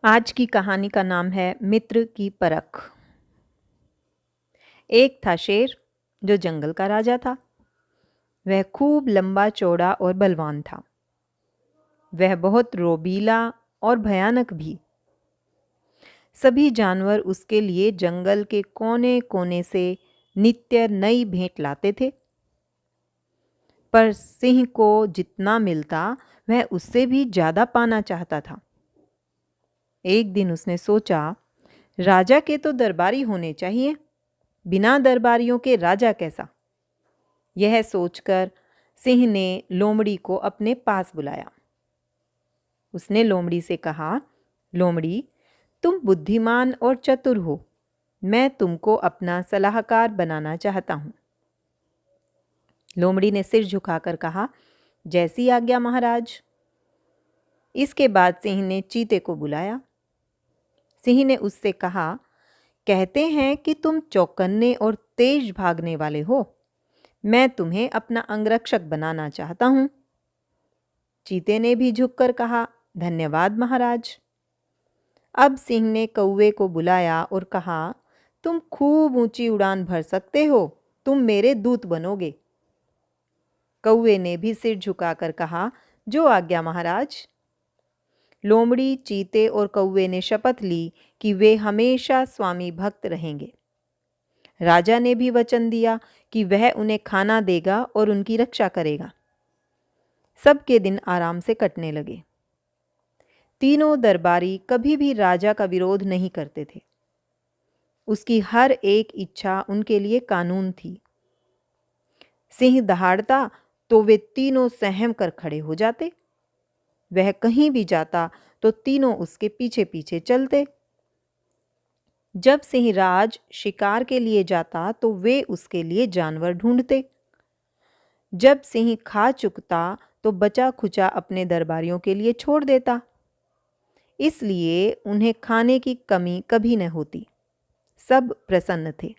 आज की कहानी का नाम है मित्र की परख। एक था शेर जो जंगल का राजा था। वह खूब लंबा चौड़ा और बलवान था। वह बहुत रोबीला और भयानक भी। सभी जानवर उसके लिए जंगल के कोने कोने से नित्य नई भेंट लाते थे। पर सिंह को जितना मिलता वह उससे भी ज्यादा पाना चाहता था। एक दिन उसने सोचा, राजा के तो दरबारी होने चाहिए, बिना दरबारियों के राजा कैसा। यह सोचकर सिंह ने लोमड़ी को अपने पास बुलाया। उसने लोमड़ी से कहा, लोमड़ी, तुम बुद्धिमान और चतुर हो, मैं तुमको अपना सलाहकार बनाना चाहता हूँ। लोमड़ी ने सिर झुकाकर कहा, जैसी आज्ञा महाराज। इसके बाद सिंह ने चीते को बुलाया। सिंह ने उससे कहा, कहते हैं कि तुम चौकन्ने और तेज भागने वाले हो, मैं तुम्हें अपना अंगरक्षक बनाना चाहता हूं। चीते ने भी झुककर कहा, धन्यवाद महाराज। अब सिंह ने कौवे को बुलाया और कहा, तुम खूब ऊंची उड़ान भर सकते हो, तुम मेरे दूत बनोगे। कौवे ने भी सिर झुकाकर कहा, जो आज्ञा महाराज। लोमड़ी, चीते और कौवे ने शपथ ली कि वे हमेशा स्वामी भक्त रहेंगे। राजा ने भी वचन दिया कि वह उन्हें खाना देगा और उनकी रक्षा करेगा। सबके दिन आराम से कटने लगे। तीनों दरबारी कभी भी राजा का विरोध नहीं करते थे। उसकी हर एक इच्छा उनके लिए कानून थी। सिंह दहाड़ता तो वे तीनों सहम कर खड़े हो जाते। वह कहीं भी जाता तो तीनों उसके पीछे पीछे चलते। जब सिंह राज शिकार के लिए जाता तो वे उसके लिए जानवर ढूंढते। जब सिंह खा चुकता तो बचा खुचा अपने दरबारियों के लिए छोड़ देता। इसलिए उन्हें खाने की कमी कभी न होती। सब प्रसन्न थे।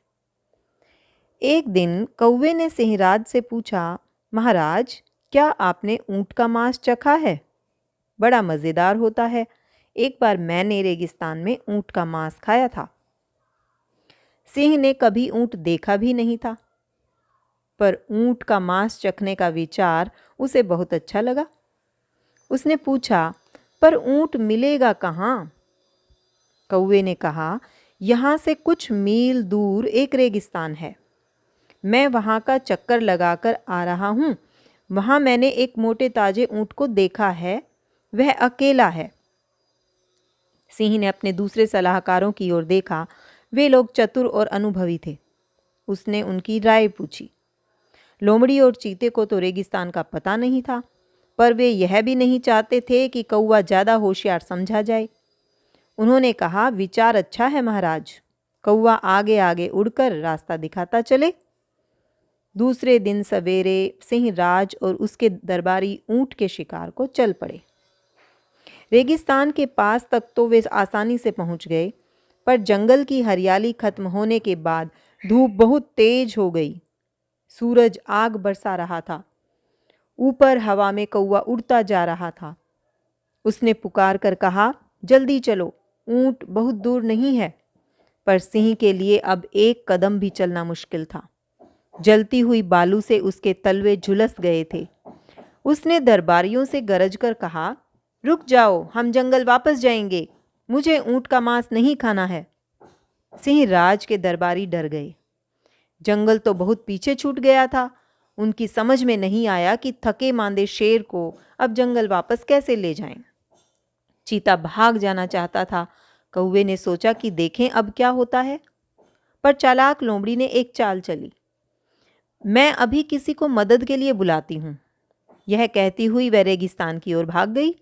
एक दिन कौवे ने सिंहराज से पूछा, महाराज, क्या आपने ऊंट का मांस चखा है? बड़ा मज़ेदार होता है। एक बार मैंने रेगिस्तान में ऊंट का मांस खाया था। सिंह ने कभी ऊंट देखा भी नहीं था, पर ऊंट का मांस चखने का विचार उसे बहुत अच्छा लगा। उसने पूछा, पर ऊंट मिलेगा कहाँ? कौवे ने कहा, यहाँ से कुछ मील दूर एक रेगिस्तान है। मैं वहाँ का चक्कर लगाकर आ रहा हूँ। वहाँ मैंने एक मोटे ताजे ऊंट को देखा है, वह अकेला है। सिंह ने अपने दूसरे सलाहकारों की ओर देखा। वे लोग चतुर और अनुभवी थे। उसने उनकी राय पूछी। लोमड़ी और चीते को तो रेगिस्तान का पता नहीं था, पर वे यह भी नहीं चाहते थे कि कौवा ज़्यादा होशियार समझा जाए। उन्होंने कहा, विचार अच्छा है महाराज। कौवा आगे आगे उड़कर रास्ता दिखाता चले। दूसरे दिन सवेरे सिंह राज और उसके दरबारी ऊंट के शिकार को चल पड़े। रेगिस्तान के पास तक तो वे आसानी से पहुंच गए, पर जंगल की हरियाली खत्म होने के बाद धूप बहुत तेज हो गई। सूरज आग बरसा रहा था। ऊपर हवा में कौवा उड़ता जा रहा था। उसने पुकार कर कहा, जल्दी चलो, ऊंट बहुत दूर नहीं है। पर सिंह के लिए अब एक कदम भी चलना मुश्किल था। जलती हुई बालू से उसके तलवे झुलस गए थे। उसने दरबारियों से गरज कर कहा, रुक जाओ, हम जंगल वापस जाएंगे, मुझे ऊंट का मांस नहीं खाना है। सिंह राज के दरबारी डर गए। जंगल तो बहुत पीछे छूट गया था। उनकी समझ में नहीं आया कि थके मांदे शेर को अब जंगल वापस कैसे ले जाएं। चीता भाग जाना चाहता था। कौवे ने सोचा कि देखें अब क्या होता है, पर चालाक लोमड़ी ने एक चाल चली। मैं अभी किसी को मदद के लिए बुलाती हूँ। यह कहती हुई वह रेगिस्तान की ओर भाग गई।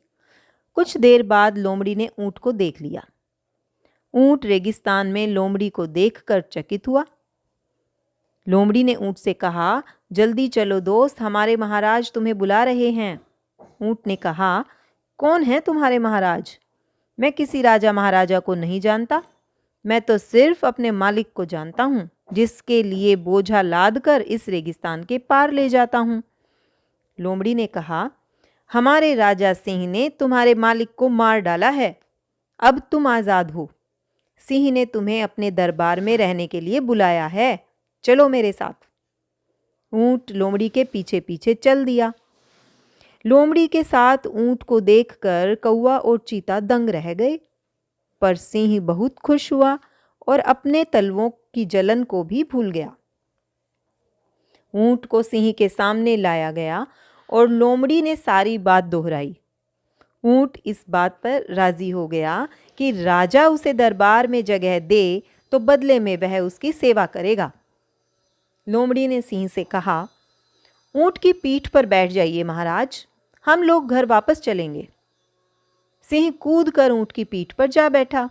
कुछ देर बाद लोमड़ी ने ऊंट को देख लिया। ऊंट रेगिस्तान में लोमड़ी को देखकर चकित हुआ। लोमड़ी ने ऊंट से कहा, जल्दी चलो दोस्त, हमारे महाराज तुम्हें बुला रहे हैं। ऊंट ने कहा, कौन है तुम्हारे महाराज? मैं किसी राजा महाराजा को नहीं जानता। मैं तो सिर्फ अपने मालिक को जानता हूँ, जिसके लिए बोझा लादकर इस रेगिस्तान के पार ले जाता हूँ। लोमड़ी ने कहा, हमारे राजा सिंह ने तुम्हारे मालिक को मार डाला है। अब तुम आज़ाद हो। सिंह ने तुम्हें अपने दरबार में रहने के लिए बुलाया है, चलो मेरे साथ। ऊंट लोमड़ी के पीछे पीछे चल दिया। लोमड़ी के साथ ऊंट को देखकर कौवा और चीता दंग रह गए, पर सिंह बहुत खुश हुआ और अपने तलवों की जलन को भी भूल गया। ऊंट को सिंह के सामने लाया गया और लोमड़ी ने सारी बात दोहराई। ऊंट इस बात पर राजी हो गया कि राजा उसे दरबार में जगह दे तो बदले में वह उसकी सेवा करेगा। लोमड़ी ने सिंह से कहा, ऊंट की पीठ पर बैठ जाइए महाराज, हम लोग घर वापस चलेंगे। सिंह कूद कर ऊंट की पीठ पर जा बैठा।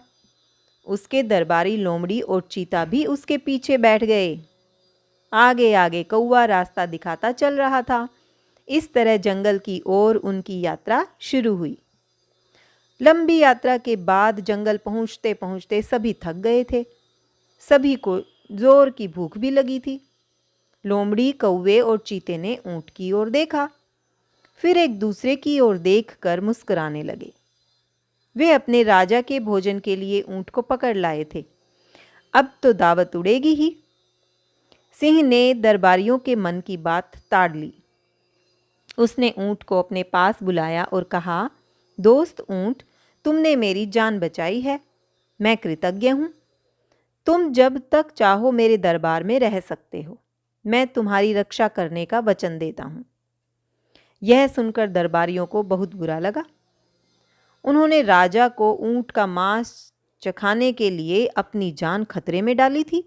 उसके दरबारी लोमड़ी और चीता भी उसके पीछे बैठ गए। आगे आगे कौवा रास्ता दिखाता चल रहा था। इस तरह जंगल की ओर उनकी यात्रा शुरू हुई। लंबी यात्रा के बाद जंगल पहुंचते पहुंचते सभी थक गए थे। सभी को जोर की भूख भी लगी थी। लोमड़ी, कौवे और चीते ने ऊंट की ओर देखा, फिर एक दूसरे की ओर देखकर मुस्कुराने लगे। वे अपने राजा के भोजन के लिए ऊंट को पकड़ लाए थे। अब तो दावत उड़ेगी ही। सिंह ने दरबारियों के मन की बात ताड़ ली। उसने ऊंट को अपने पास बुलाया और कहा, दोस्त ऊंट, तुमने मेरी जान बचाई है, मैं कृतज्ञ हूं। तुम जब तक चाहो मेरे दरबार में रह सकते हो। मैं तुम्हारी रक्षा करने का वचन देता हूं। यह सुनकर दरबारियों को बहुत बुरा लगा। उन्होंने राजा को ऊंट का मांस चखाने के लिए अपनी जान खतरे में डाली थी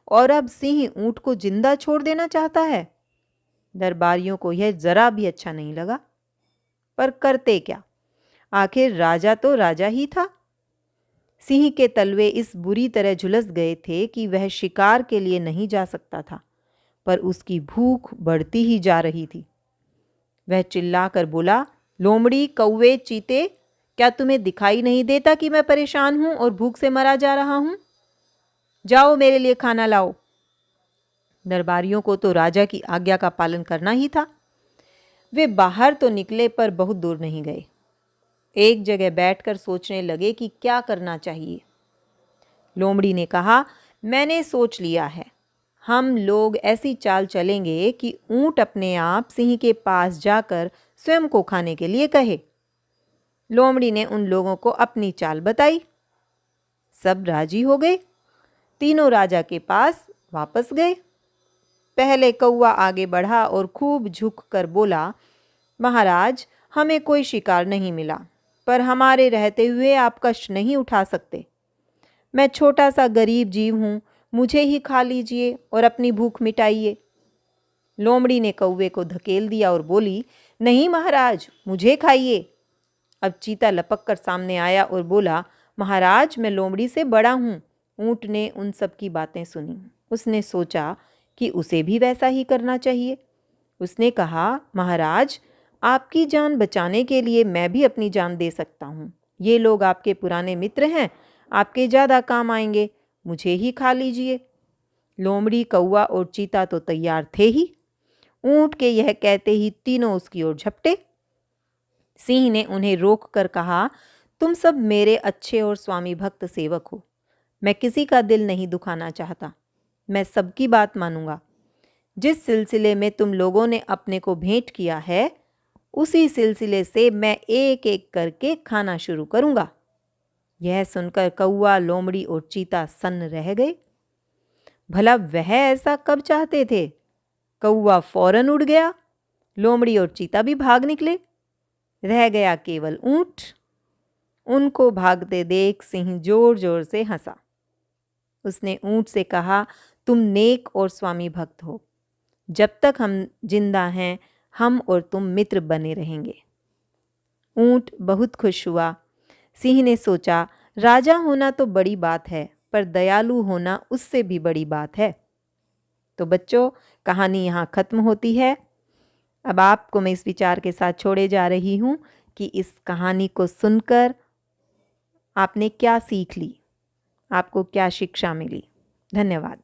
और अब सिंह ऊंट को जिंदा छोड़ देना चाहता है। दरबारियों को यह जरा भी अच्छा नहीं लगा, पर करते क्या, आखिर राजा तो राजा ही था। सिंह के तलवे इस बुरी तरह झुलस गए थे कि वह शिकार के लिए नहीं जा सकता था, पर उसकी भूख बढ़ती ही जा रही थी। वह चिल्लाकर बोला, लोमड़ी, कौवे, चीते, क्या तुम्हें दिखाई नहीं देता कि मैं परेशान हूं और भूख से मरा जा रहा हूं? जाओ मेरे लिए खाना लाओ। दरबारियों को तो राजा की आज्ञा का पालन करना ही था। वे बाहर तो निकले पर बहुत दूर नहीं गए। एक जगह बैठकर सोचने लगे कि क्या करना चाहिए। लोमड़ी ने कहा, मैंने सोच लिया है। हम लोग ऐसी चाल चलेंगे कि ऊंट अपने आप सिंह के पास जाकर स्वयं को खाने के लिए कहे। लोमड़ी ने उन लोगों को अपनी चाल बताई। सब राजी हो गए। तीनों राजा के पास वापस गए। पहले कौवा आगे बढ़ा और खूब झुककर बोला, महाराज, हमें कोई शिकार नहीं मिला, पर हमारे रहते हुए आप कष्ट नहीं उठा सकते। मैं छोटा सा गरीब जीव हूँ, मुझे ही खा लीजिए और अपनी भूख मिटाइए। लोमड़ी ने कौवे को धकेल दिया और बोली, नहीं महाराज, मुझे खाइए। अब चीता लपक कर सामने आया और बोला, महाराज, मैं लोमड़ी से बड़ा हूँ। ऊंट ने उन सब की बातें सुनी। उसने सोचा कि उसे भी वैसा ही करना चाहिए। उसने कहा, महाराज, आपकी जान बचाने के लिए मैं भी अपनी जान दे सकता हूँ। ये लोग आपके पुराने मित्र हैं, आपके ज़्यादा काम आएंगे, मुझे ही खा लीजिए। लोमड़ी, कौवा और चीता तो तैयार थे ही। ऊंट के यह कहते ही तीनों उसकी ओर झपटे। सिंह ने उन्हें रोक कर कहा, तुम सब मेरे अच्छे और स्वामी भक्त सेवक हो। मैं किसी का दिल नहीं दुखाना चाहता। मैं सबकी बात मानूंगा। जिस सिलसिले में तुम लोगों ने अपने को भेंट किया है, उसी सिलसिले से मैं एक एक करके खाना शुरू करूंगा। यह सुनकर कौवा, लोमड़ी और चीता सन्न रह गए। भला वह ऐसा कब चाहते थे? कौवा फौरन उड़ गया। लोमड़ी और चीता भी भाग निकले। रह गया केवल ऊंट। उनको भागते देख सिंह जोर जोर से हंसा। उसने ऊंट से कहा, तुम नेक और स्वामी भक्त हो। जब तक हम जिंदा हैं, हम और तुम मित्र बने रहेंगे। ऊंट बहुत खुश हुआ। सिंह ने सोचा, राजा होना तो बड़ी बात है, पर दयालु होना उससे भी बड़ी बात है। तो बच्चों, कहानी यहाँ खत्म होती है। अब आपको मैं इस विचार के साथ छोड़े जा रही हूँ कि इस कहानी को सुनकर आपने क्या सीख ली, आपको क्या शिक्षा मिली। धन्यवाद।